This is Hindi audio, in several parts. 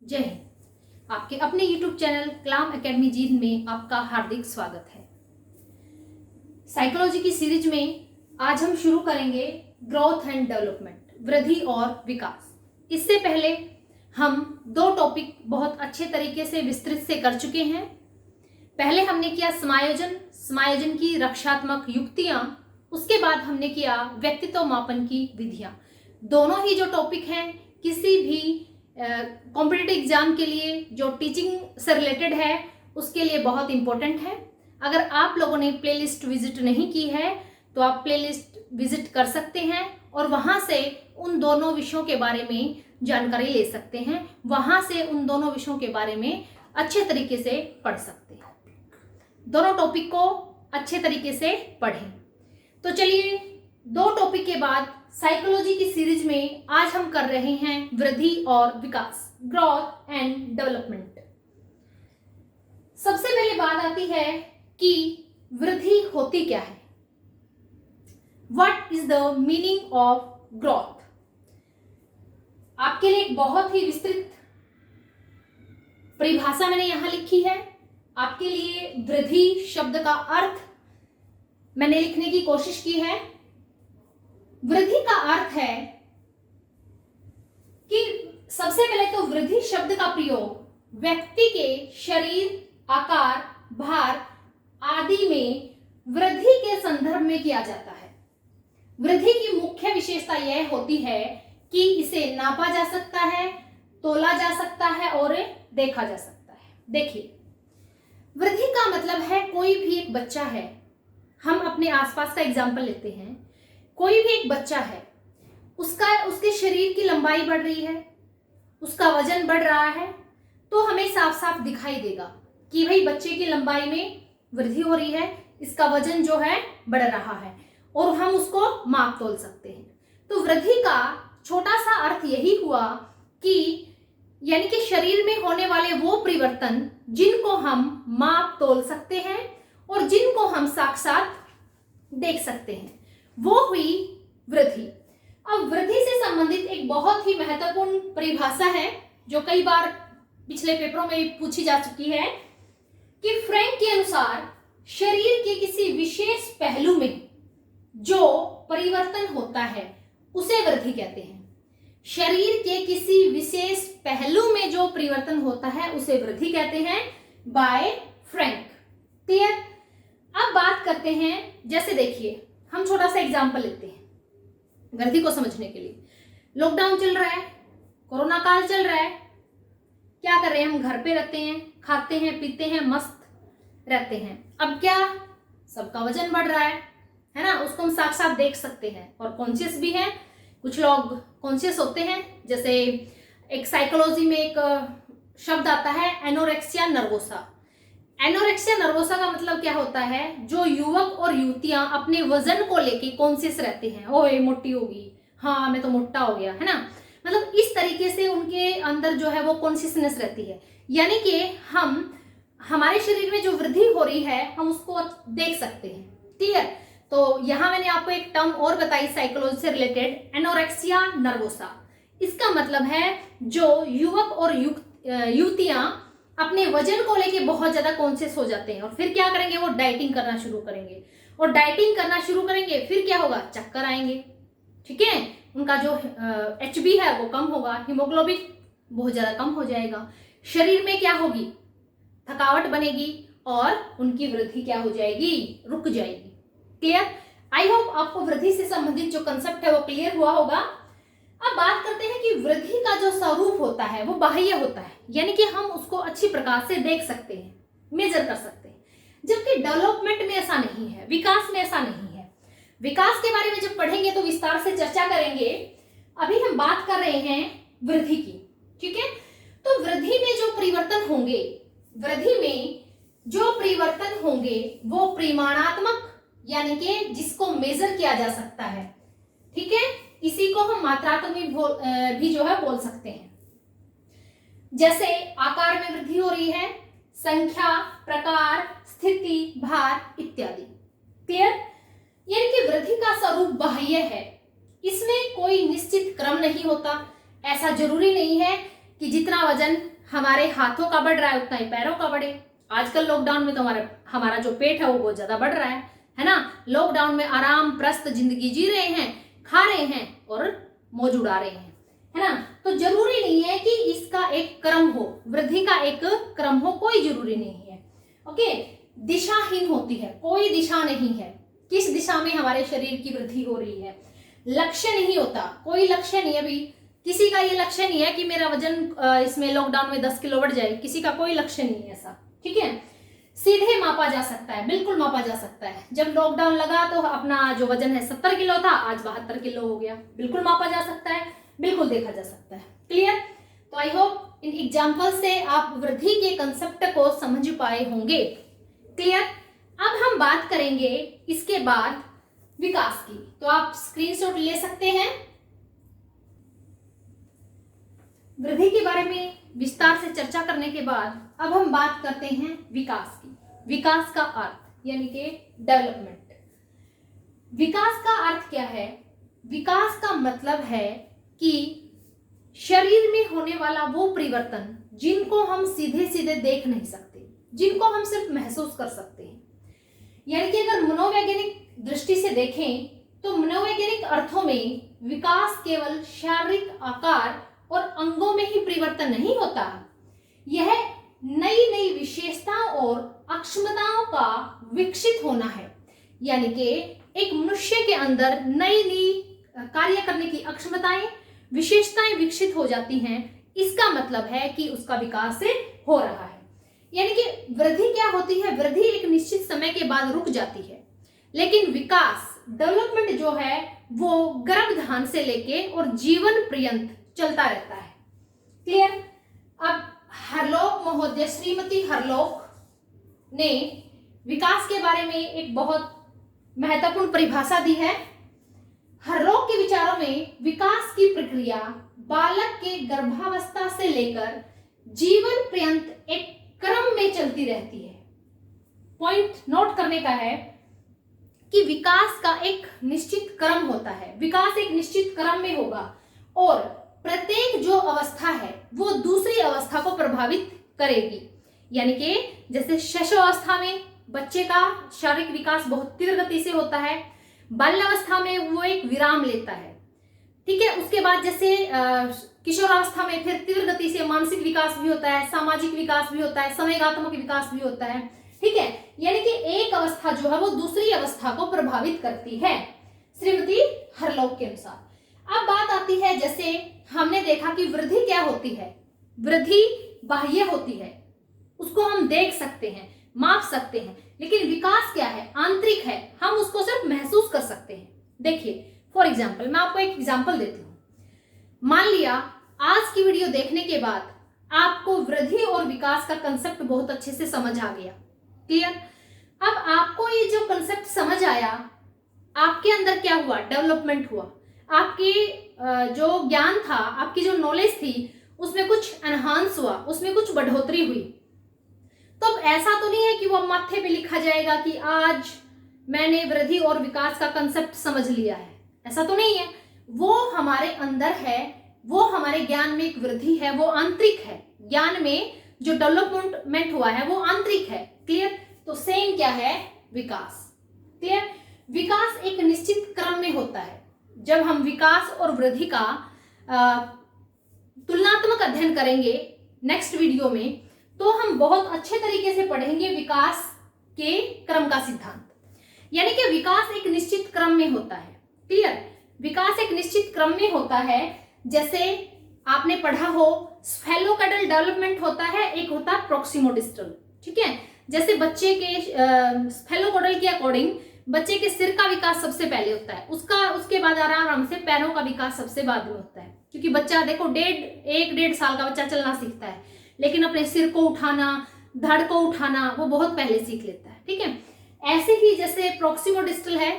जय हिंद। आपके अपने YouTube चैनल कलाम एकेडमी जींद में आपका हार्दिक स्वागत है। साइकोलॉजी की सीरीज में आज हम शुरू करेंगे ग्रोथ एंड डेवलपमेंट, वृद्धि और विकास। इससे पहले हम दो टॉपिक बहुत अच्छे तरीके से विस्तृत से कर चुके हैं। पहले हमने किया समायोजन की रक्षात्मक युक्तियां, उसके बाद हमने किया व्यक्तित्व मापन की विधियां। दोनों ही जो टॉपिक हैं किसी भी कॉम्पिटिटिव एग्जाम के लिए जो टीचिंग से रिलेटेड है उसके लिए बहुत इंपॉर्टेंट है। अगर आप लोगों ने प्लेलिस्ट विजिट नहीं की है तो आप प्लेलिस्ट विजिट कर सकते हैं और वहां से उन दोनों विषयों के बारे में जानकारी ले सकते हैं। वहां से उन दोनों विषयों के बारे में अच्छे तरीके से पढ़ सकते हैं। दोनों टॉपिक को अच्छे तरीके से पढ़ें। तो चलिए, दो टॉपिक के बाद साइकोलॉजी की सीरीज में आज हम कर रहे हैं वृद्धि और विकास, ग्रोथ एंड डेवलपमेंट। सबसे पहले बात आती है कि वृद्धि होती क्या है। What is the meaning of growth. आपके लिए एक बहुत ही विस्तृत परिभाषा मैंने यहां लिखी है। आपके लिए वृद्धि शब्द का अर्थ मैंने लिखने की कोशिश की है। वृद्धि का अर्थ है कि सबसे पहले तो वृद्धि शब्द का प्रयोग व्यक्ति के शरीर, आकार, भार आदि में वृद्धि के संदर्भ में किया जाता है। वृद्धि की मुख्य विशेषता यह होती है कि इसे नापा जा सकता है, तोला जा सकता है और देखा जा सकता है। देखिए, वृद्धि का मतलब है कोई भी एक बच्चा है, हम अपने आसपास का एग्जाम्पल लेते हैं। कोई भी एक बच्चा है, उसके शरीर की लंबाई बढ़ रही है, उसका वजन बढ़ रहा है, तो हमें साफ साफ दिखाई देगा कि भाई बच्चे की लंबाई में वृद्धि हो रही है, इसका वजन जो है बढ़ रहा है और हम उसको माप तोल सकते हैं। तो वृद्धि का छोटा सा अर्थ यही हुआ कि यानी कि शरीर में होने वाले वो परिवर्तन जिनको हम माप तोल सकते हैं और जिनको हम साक्षात देख सकते हैं, वो हुई वृद्धि। अब वृद्धि से संबंधित एक बहुत ही महत्वपूर्ण परिभाषा है जो कई बार पिछले पेपरों में पूछी जा चुकी है कि फ्रैंक के अनुसार शरीर के किसी विशेष पहलू में जो परिवर्तन होता है उसे वृद्धि कहते हैं। शरीर के किसी विशेष पहलू में जो परिवर्तन होता है उसे वृद्धि कहते हैं, बाय फ्रैंक। क्लियर। अब बात करते हैं, जैसे देखिए हम छोटा सा एग्जाम्पल लेते हैं वृद्धि को समझने के लिए। लॉकडाउन चल रहा है, कोरोना काल चल रहा है, क्या कर रहे हैं हम? घर पे रहते हैं, खाते हैं, पीते हैं, मस्त रहते हैं। अब क्या, सबका वजन बढ़ रहा है ना, उसको हम साथ साथ देख सकते हैं और कॉन्शियस भी है। कुछ लोग कॉन्शियस होते हैं, जैसे एक साइकोलॉजी में एक शब्द आता है एनोरेक्सिया नर्वोसा। एनोरेक्सिया नर्वोसा का मतलब क्या होता है? जो युवक और युवतियां अपने वजन को लेके कॉन्शियस रहते हैं, ओए मोटी होगी, हाँ मैं तो मोटा हो गया, है ना। मतलब इस तरीके से उनके अंदर जो है वो कॉन्शियसनेस रहती है। यानी कि हम हमारे शरीर में जो वृद्धि हो रही है हम उसको देख सकते हैं। क्लियर। तो यहां मैंने आपको एक टर्म और बताई साइकोलॉजी से रिलेटेड, एनोरेक्सिया नर्वोसा। इसका मतलब है जो युवक और युवतियां अपने वजन को लेके बहुत ज्यादा कॉन्शियस हो जाते हैं और फिर क्या करेंगे? वो डाइटिंग करना शुरू करेंगे और डाइटिंग करना शुरू करेंगे, फिर क्या होगा? चक्कर आएंगे, ठीक है। उनका जो HB है वो कम होगा, हीमोग्लोबिन बहुत ज्यादा कम हो जाएगा, शरीर में क्या होगी? थकावट बनेगी और उनकी वृद्धि क्या हो जाएगी? रुक जाएगी। क्लियर। आई होप आपको वृद्धि से संबंधित जो कंसेप्ट है वो क्लियर हुआ होगा। अब बात करते हैं कि वृद्धि का जो स्वरूप होता है वो बाह्य होता है, यानी कि हम उसको अच्छी प्रकार से देख सकते हैं, मेजर कर सकते हैं। जबकि डेवलपमेंट में ऐसा नहीं है, विकास में ऐसा नहीं है। विकास के बारे में जब पढ़ेंगे तो विस्तार से चर्चा करेंगे। अभी हम बात कर रहे हैं वृद्धि की, ठीक है। तो वृद्धि में जो परिवर्तन होंगे, वो परिमाणात्मक, यानी कि जिसको मेजर किया जा सकता है, ठीक है। इसी को हम मात्रात्मक भी जो है बोल सकते हैं। जैसे आकार में वृद्धि हो रही है, संख्या, प्रकार, स्थिति, भार इत्यादि। क्लियर। यानी कि वृद्धि का स्वरूप बाह्य है, इसमें कोई निश्चित क्रम नहीं होता। ऐसा जरूरी नहीं है कि जितना वजन हमारे हाथों का बढ़ रहा है उतना ही पैरों का बढ़े। आजकल लॉकडाउन में तो हमारा जो पेट है वो बहुत ज्यादा बढ़ रहा है ना। लॉकडाउन में आराम प्रस्त जिंदगी जी रहे हैं, खा रहे हैं और मौज उड़ा रहे हैं, है ना। तो जरूरी नहीं है कि इसका एक क्रम हो, वृद्धि का एक क्रम हो, कोई जरूरी नहीं है। ओके, दिशाहीन होती है, कोई दिशा नहीं है किस दिशा में हमारे शरीर की वृद्धि हो रही है। लक्ष्य नहीं होता, कोई लक्ष्य नहीं है। अभी किसी का ये लक्ष्य नहीं है कि मेरा वजन इसमें लॉकडाउन में 10 किलो बढ़ जाए, किसी का कोई लक्ष्य नहीं है ऐसा, ठीक है। सीधे मापा जा सकता है, बिल्कुल मापा जा सकता है। जब लॉकडाउन लगा तो अपना जो वजन है 70 किलो था, आज 72 किलो हो गया, बिल्कुल मापा जा सकता है, बिल्कुल देखा जा सकता है। क्लियर? तो आई होप इन एग्जाम्पल से आप वृद्धि के कंसेप्ट को समझ पाए होंगे। क्लियर? अब हम बात करेंगे इसके बाद विकास की। तो आप स्क्रीनशॉट ले सकते हैं। वृद्धि के बारे में विस्तार से चर्चा करने के बाद अब हम बात करते हैं विकास की। विकास का अर्थ यानी कि डेवलपमेंट। विकास का अर्थ क्या है? विकास का मतलब है कि शरीर में होने वाला वो परिवर्तन जिनको हम सीधे सीधे देख नहीं सकते, जिनको हम सिर्फ महसूस कर सकते हैं। यानी कि अगर मनोवैज्ञानिक दृष्टि से देखें तो मनोवैज्ञानिक अर्थों में विकास केवल शारीरिक आकार और अंगों में ही परिवर्तन नहीं होता, यह नई नई विशेषताओं और अक्षमताओं का विकसित होना है। यानी कि एक मनुष्य के अंदर नई नई कार्य करने की अक्षमताएं, विशेषताएं विकसित हो जाती हैं। इसका मतलब है कि उसका विकास हो रहा है। यानी कि वृद्धि क्या होती है? वृद्धि एक निश्चित समय के बाद रुक जाती है, लेकिन विकास डेवलपमेंट जो है वो गर्भधान से लेके और जीवन पर्यंत चलता रहता है। क्लियर? अब हरलोक महोदय, श्रीमती हरलोक ने विकास के बारे में एक बहुत महत्वपूर्ण परिभाषा दी है। हरलोक के विचारों में विकास की प्रक्रिया बालक के गर्भावस्था से लेकर जीवन पर्यंत एक क्रम में चलती रहती है। पॉइंट नोट करने का है कि विकास का एक निश्चित क्रम होता है, विकास एक निश्चित क्रम में होगा और प्रत्येक जो अवस्था है वो दूसरी अवस्था को प्रभावित करेगी। यानी कि जैसे शिशुअवस्था में बच्चे का शारीरिक विकास बहुत तीव्र गति से होता है, बाल्यावस्था में वो एक विराम लेता है, ठीक है। उसके बाद जैसे किशोरावस्था में फिर तीव्र गति से मानसिक विकास भी होता है, सामाजिक विकास भी होता है, संवेगात्मक विकास भी होता है, ठीक है। यानी कि एक अवस्था जो है वो दूसरी अवस्था को प्रभावित करती है श्रीमती हरलोक के अनुसार। अब बात आती है, जैसे हमने देखा कि वृद्धि क्या होती है? वृद्धि बाह्य होती है, उसको हम देख सकते हैं, माप सकते हैं, लेकिन विकास क्या है? आंतरिक है, हम उसको सिर्फ महसूस कर सकते हैं। देखिए फॉर एग्जाम्पल, मैं आपको एक एग्जाम्पल देती हूँ। मान लिया आज की वीडियो देखने के बाद आपको वृद्धि और विकास का कंसेप्ट बहुत अच्छे से समझ आ गया। क्लियर? अब आपको ये जो कंसेप्ट समझ आया, आपके अंदर क्या हुआ? डेवलपमेंट हुआ। आपके जो ज्ञान था, आपकी जो नॉलेज थी, उसमें कुछ एनहांस हुआ, उसमें कुछ बढ़ोतरी हुई। तो अब ऐसा तो नहीं है कि वो माथे पे लिखा जाएगा कि आज मैंने वृद्धि और विकास का कंसेप्ट समझ लिया है, ऐसा तो नहीं है। वो हमारे अंदर है, वो हमारे ज्ञान में एक वृद्धि है, वो आंतरिक है। ज्ञान में जो डेवलपमेंट हुआ है वो आंतरिक है। क्लियर? तो सेम क्या है? विकास। क्लियर? विकास एक निश्चित क्रम में होता है। जब हम विकास और वृद्धि का तुलनात्मक अध्ययन करेंगे नेक्स्ट वीडियो में, तो हम बहुत अच्छे तरीके से पढ़ेंगे विकास के क्रम का सिद्धांत। यानी कि विकास एक निश्चित क्रम में होता है। क्लियर? विकास एक निश्चित क्रम में होता है। जैसे आपने पढ़ा हो स्फेलोकाइडल डेवलपमेंट होता है, एक होता है प्रोक्सिमोडिस्टल, ठीक है। जैसे बच्चे के स्फेलोकाइडल के अकॉर्डिंग बच्चे के सिर का विकास सबसे पहले होता है, उसके बाद आराम से पैरों का विकास सबसे बाद में होता है। क्योंकि बच्चा देखो 1.5 साल का बच्चा चलना सीखता है, लेकिन अपने सिर को उठाना, धड़ को उठाना वो बहुत पहले सीख लेता है, ठीक है। ऐसे ही जैसे प्रोक्सिमोडिस्टल है,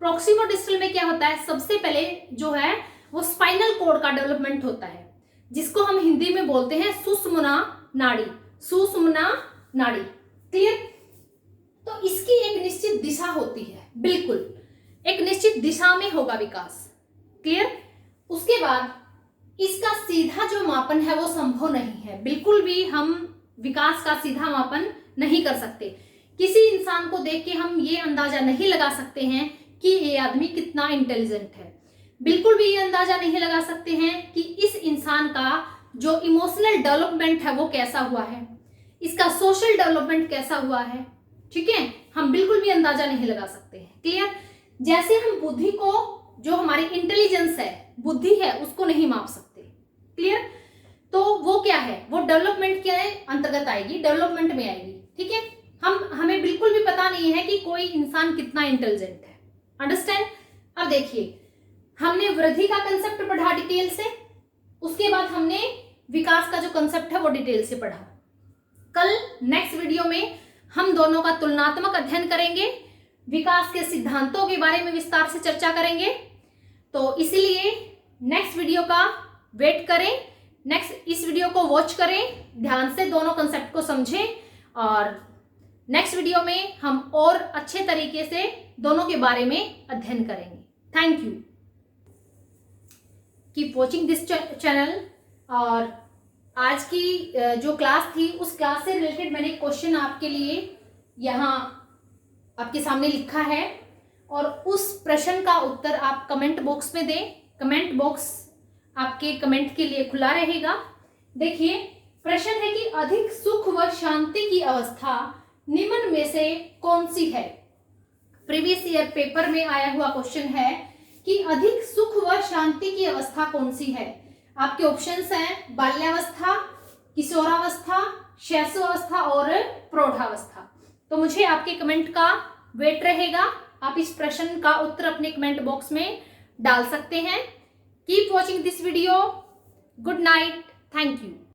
प्रोक्सिमोडिस्टल में क्या होता है? सबसे पहले जो है वो स्पाइनल कॉर्ड का डेवलपमेंट होता है, जिसको हम हिंदी में बोलते हैं सुषुम्ना नाड़ी, सुषुम्ना नाड़ी। क्लियर? तो इसकी एक निश्चित दिशा होती है, बिल्कुल एक निश्चित दिशा में होगा विकास। क्लियर? उसके बाद इसका सीधा जो मापन है वो संभव नहीं है। बिल्कुल भी हम विकास का सीधा मापन नहीं कर सकते। किसी इंसान को देख के हम ये अंदाजा नहीं लगा सकते हैं कि ये आदमी कितना इंटेलिजेंट है। बिल्कुल भी ये अंदाजा नहीं लगा सकते हैं कि इस इंसान का जो इमोशनल डेवलपमेंट है वो कैसा हुआ है, इसका सोशल डेवलपमेंट कैसा हुआ है। ठीक है, हम बिल्कुल भी अंदाजा नहीं लगा सकते हैं। क्लियर? जैसे हम बुद्धि को, जो हमारी इंटेलिजेंस है, बुद्धि है, उसको नहीं माप सकते। क्लियर? तो वो क्या है, वो डेवलपमेंट के अंतर्गत आएगी, डेवलपमेंट में आएगी। ठीक है, हमें बिल्कुल भी पता नहीं है कि कोई इंसान कितना इंटेलिजेंट है। अंडरस्टैंड? अब देखिए, हमने वृद्धि का कंसेप्ट पढ़ा डिटेल से, उसके बाद हमने विकास का जो कंसेप्ट है वो डिटेल से पढ़ा। कल नेक्स्ट वीडियो में हम दोनों का तुलनात्मक अध्ययन करेंगे, विकास के सिद्धांतों के बारे में विस्तार से चर्चा करेंगे। तो इसीलिए नेक्स्ट वीडियो का वेट करें, इस वीडियो को वॉच करें, ध्यान से दोनों कंसेप्ट को समझें, और नेक्स्ट वीडियो में हम और अच्छे तरीके से दोनों के बारे में अध्ययन करेंगे। Thank you, keep watching this channel. और आज की जो क्लास थी, उस क्लास से रिलेटेड मैंने क्वेश्चन आपके लिए यहाँ आपके सामने लिखा है, और उस प्रश्न का उत्तर आप कमेंट बॉक्स में दें। कमेंट बॉक्स आपके कमेंट के लिए खुला रहेगा। देखिए, प्रश्न है कि अधिक सुख व शांति की अवस्था निम्न में से कौन सी है। प्रीवियस ईयर पेपर में आया हुआ क्वेश्चन है कि अधिक सुख व शांति की अवस्था कौन सी है। आपके ऑप्शंस हैं बाल्यावस्था, किशोरावस्था, शैशवावस्था और प्रौढ़ावस्था। तो मुझे आपके कमेंट का वेट रहेगा। आप इस प्रश्न का उत्तर अपने कमेंट बॉक्स में डाल सकते हैं। Keep watching this video. Good night, thank you.